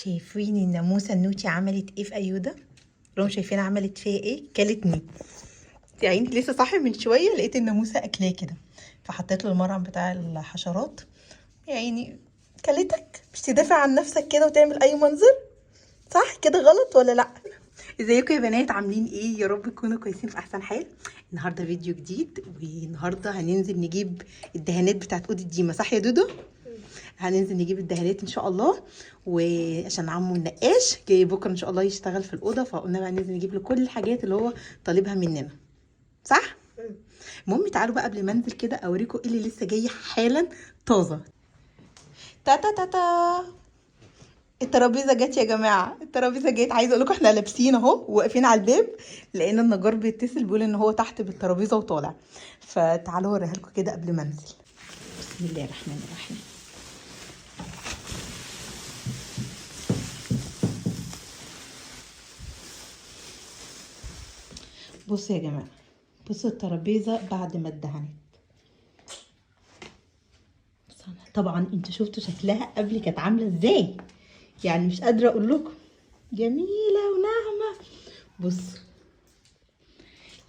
شايفين الناموسه النوتي عملت ايه في ايوده؟ لهم شايفين عملت فيا ايه؟ كلتني. يعني لسه صاحي من شويه لقيت الناموسه اكلاه كده، فحطيت له المرهم بتاع الحشرات. يعني كلتك مش تدافع عن نفسك كده وتعمل اي منظر؟ صح كده غلط ولا لا؟ ازيكم يا بنات، عاملين ايه؟ يا رب تكونوا كويسين في احسن حال. النهارده فيديو جديد، والنهارده هننزل نجيب الدهانات بتاعت اود الديمه، صح يا دودو؟ هننزل نجيب الدهانات ان شاء الله، وعشان عمو النقاش جاي بكره ان شاء الله يشتغل في الاوضه، فقلنا بقى ننزل نجيب له كل الحاجات اللي هو طالبها مننا، صح؟ المهم تعالوا بقى قبل ما انزل كده اوريكم ايه اللي لسه جاي حالا طازه. تا تا تا تا، الترابيزه جت يا جماعه، الترابيزه جت. عايزه اقول لكم احنا لابسين اهو واقفين على الباب، لقينا النجار بيتصل بيقول ان هو تحت بالترابيزه وطالع، فتعالوا اوريها لكم كده قبل ما انزل. بسم الله الرحمن الرحيم. بصوا يا جماعه، بصوا الترابيزه بعد ما اتدهنت. طبعا انتوا شفتوا شكلها قبل كانت عامله ازاي، يعني مش قادره اقول لكم، جميله وناعمه. بصوا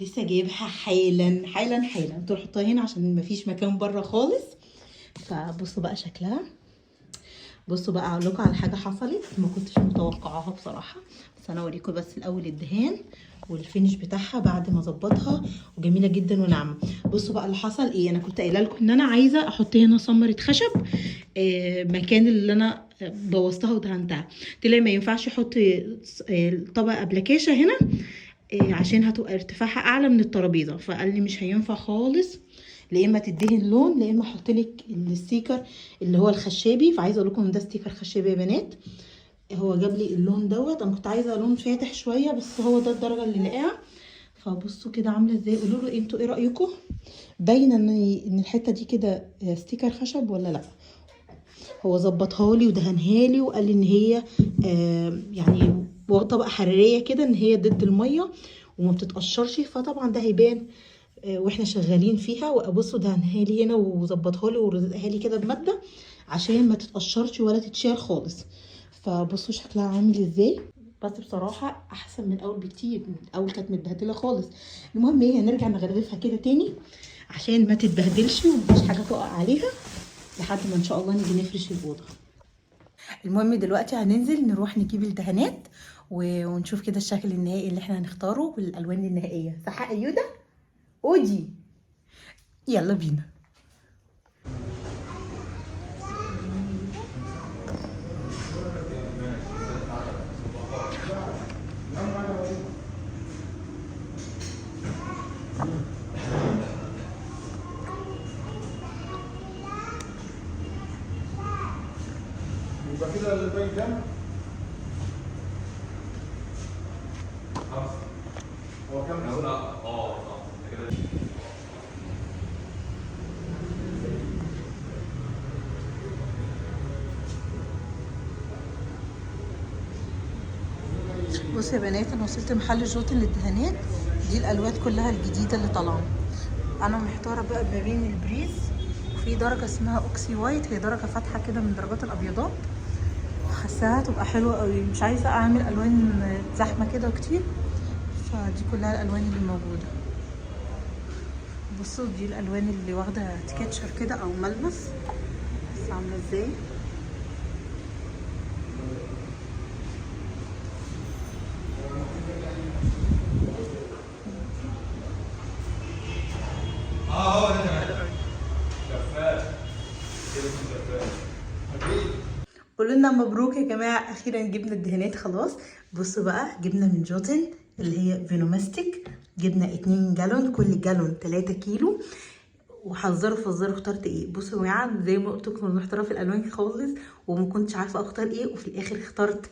لسه جايبها حالا حالا حالا، انتوا حطوها هنا عشان مفيش مكان بره خالص. فبصوا بقى شكلها. بصوا بقى اقول لكم على حاجه حصلت ما كنتش متوقعاها بصراحه، بس انا اوريكم بس الاول الدهان والفينش بتاعها بعد ما ظبطها، وجميله جدا وناعمه. بصوا بقى اللي حصل ايه، انا كنت قايله لكم ان انا عايزه احط هنا سمره خشب مكان اللي انا بوظتها ودهنتها. طلع ما ينفعش احط طبقه ابلكاشه هنا عشان هتبقى ارتفاعها اعلى من الترابيزه، فقال لي مش هينفع خالص، لا اما تدهن لون لا اما احط لك الستيكر اللي هو الخشابي. فعايزه اقول لكم ان ده ستيكر خشابي يا بنات، هو جاب لي اللون دوت. انا كنت عايزه لون فاتح شويه بس هو ده الدرجه اللي لقاها. فبصوا كده عامله ازاي، قولوا له انتوا ايه رايكم، باينه ان الحته دي كده ستيكر خشب ولا لا؟ هو ظبطها لي ودهنها لي وقال لي ان هي يعني طبقه حراريه كده، ان هي ضد الميه وما بتتقشرش، فطبعا ده هيبان واحنا شغالين فيها. وابصوا دهنها لي هنا وظبطها لي ورزقها لي كده بماده عشان ما تتقشرش ولا تتشال خالص. فبصوا شكلها عامل ازاي، بس بصراحه احسن من الاول بكتير، من الاول كانت متبهدله خالص. المهم ايه، هنرجع نغلفها كده تاني عشان ما تتبهدلش ومفيش حاجه تقع عليها لحد ما ان شاء الله نيجي نفرش الاوضه. المهم دلوقتي هننزل نروح نجيب الدهانات ونشوف كده الشكل النهائي اللي احنا هنختاره والالوان النهائيه، صح يا ايوده؟ اودي يلا بينا. يبقى كده الباقي كام؟ 5. هو كام؟ كده. بصوا يا بنات، انا وصلت محل جوتن للدهانات، دي الالوان كلها الجديده اللي طالعه. انا محتاره بقى ما بين البريز وفي درجه اسمها اوكسي وايت، هي درجه فاتحه كده من درجات الابيضات، حاساها تبقى حلوه قوي. مش عايزه اعمل الوان زحمه كده وكتير، فدي كلها الالوان اللي موجوده. بصوا دي الالوان اللي واخده تكتشر كده او ملمس، بس عامله ازاي. هو ده تمام. شفاف. كده شفاف. اكيد. قولوا لنا مبروك يا جماعه، اخيرا جبنا الدهانات خلاص. بصوا بقى جبنا من جوتن اللي هي فينوماستيك، جبنا 2 جالون، كل جالون 3 كيلو. وحذروا فزروا اخترت ايه. بصوا يا جماعه، زي ما قلت لكم محتاره في الالوان خالص وما كنتش عارفه اختار ايه، وفي الاخر اخترت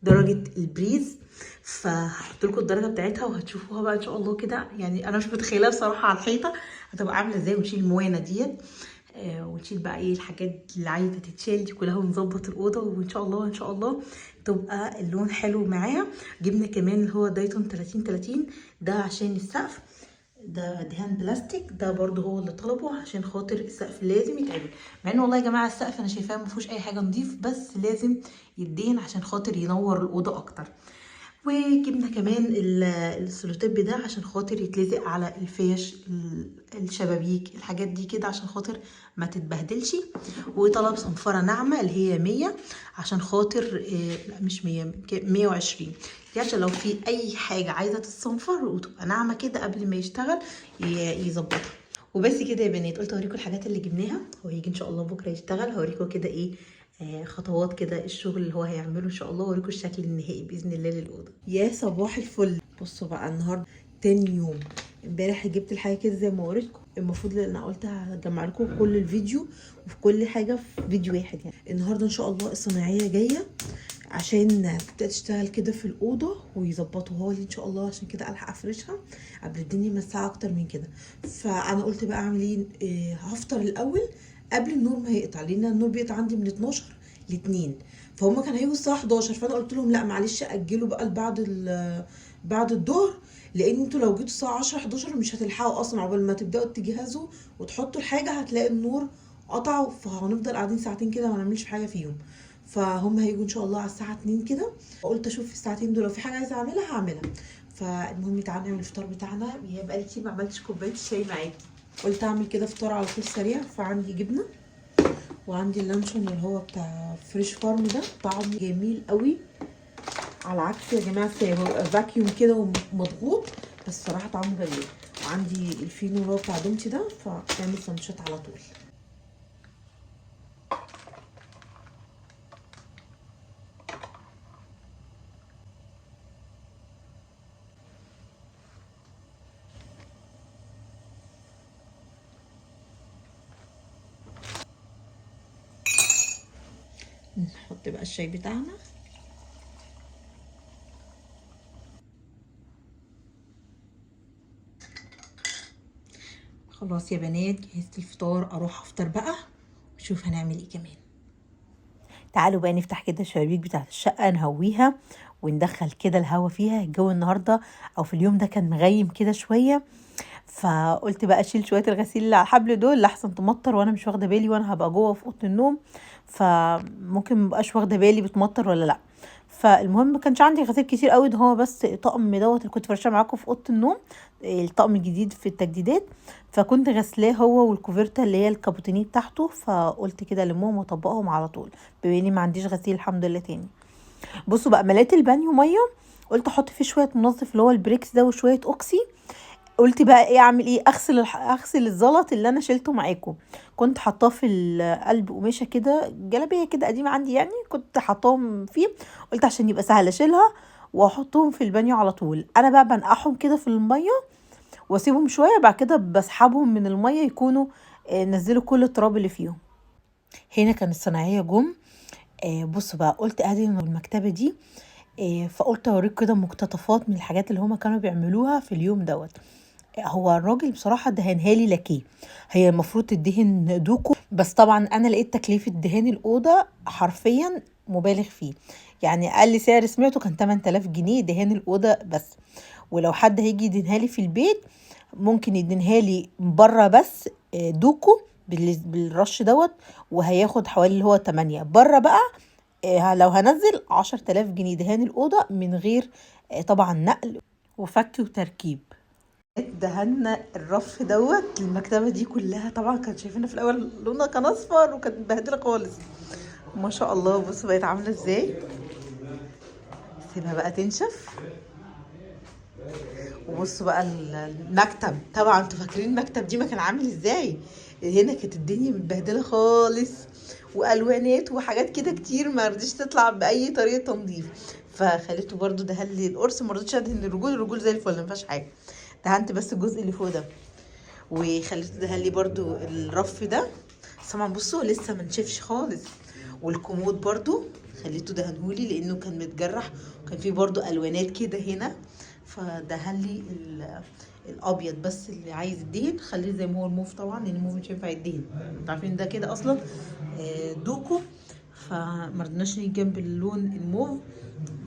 درجه البريز. فهحط لكم الدرجه بتاعتها وهتشوفوها بقى ان شاء الله كده. يعني انا مش متخيله بصراحه على الحيطه هتبقى عامله ازاي، ونشيل الموانه ديت ونشيل بقى ايه الحاجات اللي عايزه تتشال دي كلها، ونظبط الاوضه، وان شاء الله ان شاء الله تبقى اللون حلو معاها. جبنا كمان اللي هو دايتون 30 30 ده عشان السقف، ده دهان بلاستيك، ده برضو هو اللي طلبه عشان خاطر السقف لازم يتعمل. مع ان والله يا جماعه السقف انا شايفاه ما فيهوش اي حاجه نضيف، بس لازم يدهن عشان خاطر ينور الاوضه اكتر. وجبنا كمان السلوتيب ده عشان خاطر يتلزق على الفيش، الشبابيك، الحاجات دي كده عشان خاطر ما تتبهدلش. وطلب صنفرة ناعمة اللي هي 100 عشان خاطر لا مش 100، 120 دي عشان لو في اي حاجة عايزة تتصنفر وتبقى ناعمة كده قبل ما يشتغل يظبطها. وبس كده يا بنات، قلت اوريكم الحاجات اللي جبناها. هو هيجي ان شاء الله بكره يشتغل، هوريكم كده ايه خطوات كده الشغل اللي هو هيعمله ان شاء الله، واوريكم الشكل النهائي باذن الله للاوضه. يا صباح الفل. بصوا بقى النهارده تاني يوم. امبارح جبت الحاجه كده زي ما وريتكم، المفروض ان انا قلت هجمع لكم كل الفيديو وفي كل حاجه في فيديو واحد. يعني النهارده ان شاء الله الصناعيه جايه عشان تبدا تشتغل كده في الاوضه ويظبطوها لي ان شاء الله، عشان كده الحق افرشها قبل الدنيا ما الساعه اكتر من كده. فانا قلت بقى اعمل ايه، هفطر الاول قبل النور ما يقطع، لان النور بيقطع عندي من 12 ل 2، فهم كانوا هيجوا الساعه 11. فانا قلت لهم لا معلش اجلوا بقى بعد الظهر، لان انتوا لو جيتوا الساعه 10 11 مش هتلحقوا اصلا عقبال ما تبداوا تجهزوا وتحطوا الحاجه، هتلاقي النور قطع، فهنفضل قاعدين ساعتين كده ما نعملش حاجه فيهم. فهم هيجوا ان شاء الله على الساعه 2 كده. قلت اشوف في الساعتين دول لو في حاجه عايزه اعملها هعملها. فالمهم تعالوا نعمل الفطار بتاعنا. هي بقالي كتير ما عملتش كوبايه الشاي معاكي، قلت اعمل كده فطار على طول سريع. فعندي جبنه وعندي اللانشون اللي هو بتاع فريش فارم ده، طعمه جميل قوي على عكس يا جماعه هو فاكيوم كده ومضغوط، بس صراحه طعمه جميل. وعندي الفينو اللي هو بتاع دومتي ده، فبعمل سندوتشات على طول. نحط بقى الشاي بتاعنا. خلاص يا بنات جهزت الفطار، اروح افطر بقى ونشوف هنعمل ايه كمان. تعالوا بقى نفتح كده الشبابيك بتاعت الشقه نهويها وندخل كده الهوا فيها. الجو النهارده او في اليوم ده كان مغيم كده شويه، فقلت بقى اشيل شويه الغسيل اللي على الحبل دول لحسن تمطر وانا مش واخده بالي، وانا هبقى جوه في اوضه النوم فممكن مبقاش واخده بالي بتمطر ولا لا. فالمهم ما كانش عندي غسيل كتير قوي، ده هو بس طقم دوت اللي كنت فرشاه معاكم في اوضه النوم، الطقم الجديد في التجديدات. فكنت غسلاه هو والكوفرته اللي هي الكابوتينيه بتاعته، فقلت كده المهم واطبقهم على طول بما اني ما عنديش غسيل الحمد لله تاني. بصوا بقى مليت البانيو ميه، قلت احط فيه شويه منظف اللي هو البريكس ده وشويه اوكسي. قلت بقى ايه اعمل ايه، اغسل الزلط اللي انا شلته معاكم. كنت حطاه في قلب قماشه كده، جلابيه كده قديمه عندي يعني، كنت حطاهم فيه. قلت عشان يبقى سهل اشيلها واحطهم في البانيو على طول. انا بقى بنقعهم كده في الميه واسيبهم شويه، بعد كده بسحبهم من الميه يكونوا نزلوا كل التراب اللي فيهم. هنا كان الصناعيه جم. بصوا بقى قلت ادي المكتبه دي، فقلت اوريك كده مقتطفات من الحاجات اللي هما كانوا بيعملوها في اليوم دوت. هو الراجل بصراحة دهنها لي لاكيه، هي المفروض تدهن دوكو، بس طبعا انا لقيت تكلفة دهان الأوضة حرفيا مبالغ فيه. يعني اقل سعر سمعته كان 8000 جنيه دهان الأوضة بس. ولو حد هيجي يدهنها لي في البيت ممكن يدهنها لي بره بس دوكو بالرش دوت، وهياخد حوالي اللي هو 8 بره بقى. لو هنزل 10000 جنيه دهان الأوضة من غير طبعا نقل وفك وتركيب. دهنا الرف دوت المكتبه دي كلها، طبعا كانت شايفينها في الاول لونها كان اصفر وكانت مبهدله خالص، ما شاء الله بصوا بقت عامله ازاي. سيبها بقى تنشف. وبصوا بقى المكتب، طبعا انتوا فاكرين المكتب دي ما كان عامل ازاي، هنا كانت الدنيا متبهدله خالص والوانات وحاجات كده كتير ما رضيش تطلع باي طريقه تنظيف. فخليته برده دهن لي القرص، ما رضيتش ادهن الرجول زي الفل ما فيهاش حاجه، دهنت بس الجزء اللي فوق ده. وخليته دهن لي برده الرف ده، طبعا بصوا لسه ما نشفش خالص. والكومود برده خليته دهنهولي لانه كان متجرح وكان فيه برده الوانات كده هنا، فدهن لي الابيض بس. اللي عايز يدهن خليه زي ما هو الموف، طبعا لان الموف مش هينفع يدهن، انتوا عارفين ده كده اصلا دوكو، فمرضناش نيجي جنب اللون الموف،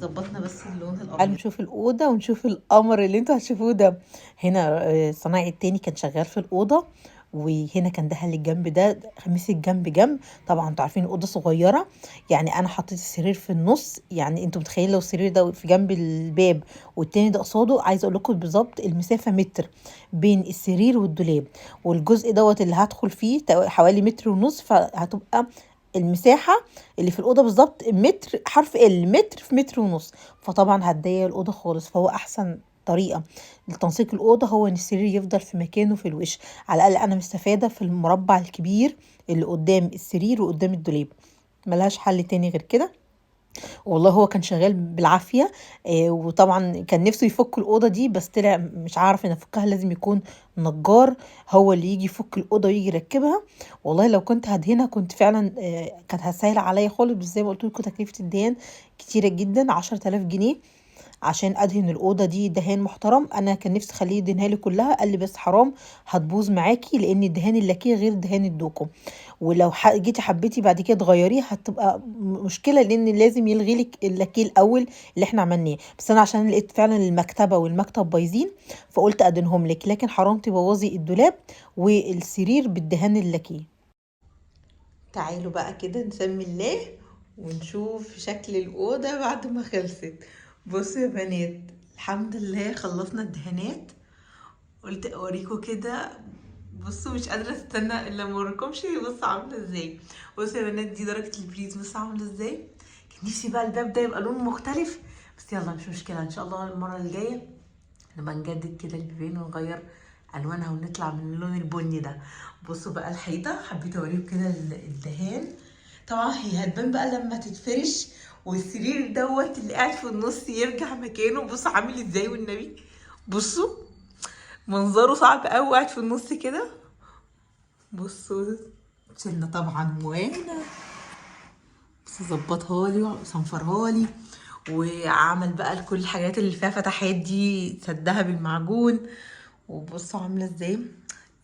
ظبطنا بس اللون الابيض. نشوف الاوضه ونشوف القمر اللي انتوا هتشوفوه ده. هنا الصنايعي التاني كان شغال في الاوضه، وهنا كان دهن الجنب ده خميس الجنب جنب. طبعا انتوا عارفين الاوضه صغيره، يعني انا حطيت السرير في النص. يعني انتوا متخيلين لو السرير ده في جنب الباب والتاني ده قصاده، عايزه اقول لكم بالظبط المسافه متر بين السرير والدولاب، والجزء دوت اللي هدخل فيه حوالي متر ونص، فهتبقى المساحه اللي في الاوضه بالظبط متر، حرف متر في متر ونص. فطبعا هتضيق الاوضه خالص. فهو احسن طريقه لتنسيق الاوضه هو ان السرير يفضل في مكانه في الوش. على الاقل انا مستفاده في المربع الكبير اللي قدام السرير وقدام الدولاب، ملهاش حل تاني غير كده. والله هو كان شغال بالعافيه. وطبعا كان نفسه يفك الاوضه دي، بس طلع مش عارف ان افكها، لازم يكون نجار هو اللي يجي يفك الاوضه ويجي يركبها. والله لو كنت هدهنها كنت فعلا كانت هتسهل عليا خالص، بس زي ما قلت لكم تكلفه الدهان كتيره جدا، 10,000 جنيه عشان ادهن الاوضه دي دهان محترم. انا كان نفسي اخليه يدهنها لي كلها، قال لي بس حرام هتبوظ معاكي، لان الدهان اللاكيه غير دهان الدوكو، ولو جيتي حبيتي بعد كده تغيريه هتبقى مشكله، لان لازم يلغي لك اللاكيه الاول اللي احنا عملناه. بس انا عشان لقيت فعلا المكتبه والمكتب بايظين فقلت ادهنهم لك، لكن حرام تبوظي الدولاب والسرير بالدهان اللاكيه. تعالوا بقى كده نسمي الله ونشوف شكل الأوضة بعد ما خلصت. بصوا يا بنات، الحمد لله خلصنا الدهانات. قلت اوريكم كده. بصوا مش قادرة استنى الا ما اوريكمش بصوا عاملة ازاي. بصوا يا بنات دي درجة البريز، بصوا عاملة ازاي. كان نفسي بقى الباب ده يبقى لون مختلف، بس يلا مش مشكلة، ان شاء الله المرة الجاية نبقى نجدد كده البيبان ونغير الوانها ونطلع من اللون البني ده. بصوا بقى الحيطه، حبيت اوريكم كده الدهان. طبعا هي هتبان بقى لما تتفرش، والسرير دوت اللي قاعد في النص يرجع مكانه. بصوا عامل ازاي والنبي، بصوا منظره صعب قوي قاعد في النص كده. بصوا شلنا طبعا موانه، بس ظبطها لي وصنفرها لي، وعمل بقى كل الحاجات اللي فيها فتحات دي سدها بالمعجون. وبصوا عامله ازاي،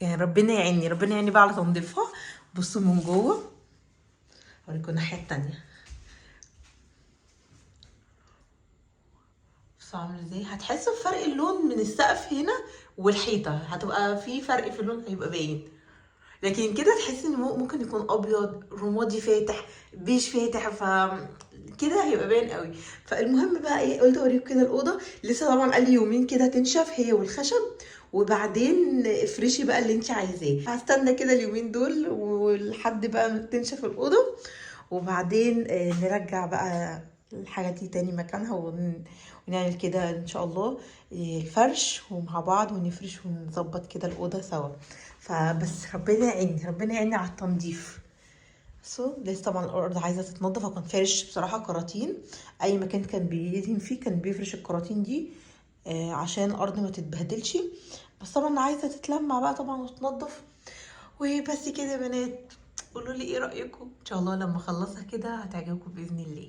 يعني ربنا يعيني، ربنا يعيني بقى على تنظيفها. بصوا من جوه، اوريكم الناحيه التانيه. بصوا عامله ازاي، هتحسوا بفرق اللون من السقف هنا والحيطه، هتبقى في فرق في اللون هيبقى باين. لكن كده تحس ان ممكن يكون ابيض رمادي فاتح بيج فاتح، ف كده هيبقى باين قوي. فالمهم بقى ايه، قلت اوريكم كده الاوضه. لسه طبعا قال لي يومين كده تنشف هي والخشب، وبعدين افرشي بقى اللي انت عايزاه. هستنى كده اليومين دول ولحد بقى تنشف الاوضه، وبعدين نرجع بقى الحاجات دي تاني مكانها، ونعمل كده ان شاء الله الفرش ومع بعض، ونفرش ونظبط كده الاوضه سوا. فبس ربنا يعيني، ربنا يعيني على التنظيف. لسه طبعا الارض عايزه تتنضف. وكان فارش بصراحه كراتين، اي مكان كان بيدهن فيه كان بيفرش الكراتين دي عشان الارض ما تتبهدلش. بس طبعا عايزه تتلمع بقى طبعا وتتنضف. وبس كده يا بنات، قولوا لي ايه رايكم، ان شاء الله لما اخلصها كده هتعجبكم باذن الله.